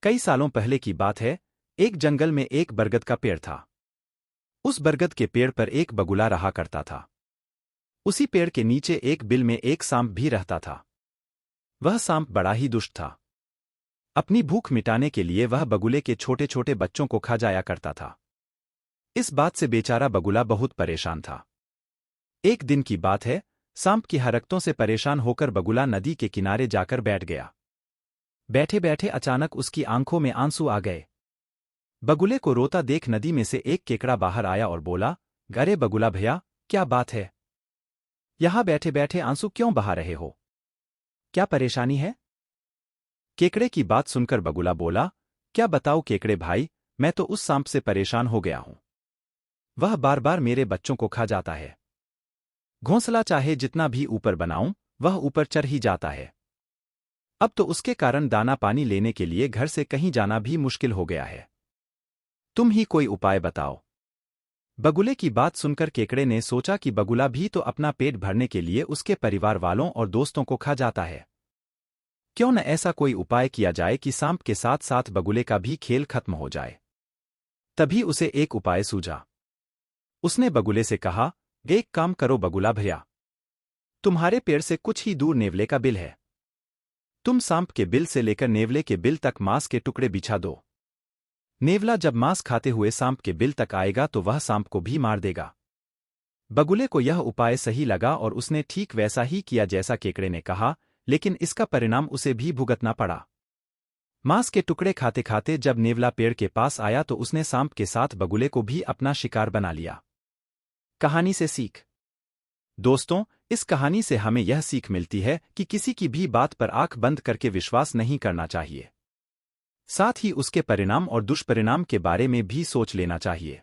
कई सालों पहले की बात है। एक जंगल में एक बरगद का पेड़ था। उस बरगद के पेड़ पर एक बगुला रहा करता था। उसी पेड़ के नीचे एक बिल में एक सांप भी रहता था। वह सांप बड़ा ही दुष्ट था। अपनी भूख मिटाने के लिए वह बगुले के छोटे छोटे बच्चों को खा जाया करता था। इस बात से बेचारा बगुला बहुत परेशान था। एक दिन की बात है, सांप की हरकतों से परेशान होकर बगुला नदी के किनारे जाकर बैठ गया। बैठे बैठे अचानक उसकी आंखों में आंसू आ गए। बगुले को रोता देख नदी में से एक केकड़ा बाहर आया और बोला, अरे बगुला भैया, क्या बात है? यहां बैठे बैठे आंसू क्यों बहा रहे हो? क्या परेशानी है? केकड़े की बात सुनकर बगुला बोला, क्या बताऊं केकड़े भाई, मैं तो उस सांप से परेशान हो गया हूं। वह बार बार मेरे बच्चों को खा जाता है। घोंसला चाहे जितना भी ऊपर बनाऊं, वह ऊपर चढ़ ही जाता है। अब तो उसके कारण दाना पानी लेने के लिए घर से कहीं जाना भी मुश्किल हो गया है। तुम ही कोई उपाय बताओ। बगुले की बात सुनकर केकड़े ने सोचा कि बगुला भी तो अपना पेट भरने के लिए उसके परिवार वालों और दोस्तों को खा जाता है। क्यों न ऐसा कोई उपाय किया जाए कि सांप के साथ साथ बगुले का भी खेल खत्म हो जाए। तभी उसे एक उपाय सूझा। उसने बगुले से कहा, एक काम करो बगुला भैया, तुम्हारे पेड़ से कुछ ही दूर नेवले का बिल है। तुम सांप के बिल से लेकर नेवले के बिल तक मांस के टुकड़े बिछा दो। नेवला जब मांस खाते हुए सांप के बिल तक आएगा तो वह सांप को भी मार देगा। बगुले को यह उपाय सही लगा और उसने ठीक वैसा ही किया जैसा केकड़े ने कहा, लेकिन इसका परिणाम उसे भी भुगतना पड़ा। मांस के टुकड़े खाते खाते जब नेवला पेड़ के पास आया तो उसने सांप के साथ बगुले को भी अपना शिकार बना लिया। कहानी से सीख। दोस्तों, इस कहानी से हमें यह सीख मिलती है कि किसी की भी बात पर आंख बंद करके विश्वास नहीं करना चाहिए। साथ ही उसके परिणाम और दुष्परिणाम के बारे में भी सोच लेना चाहिए।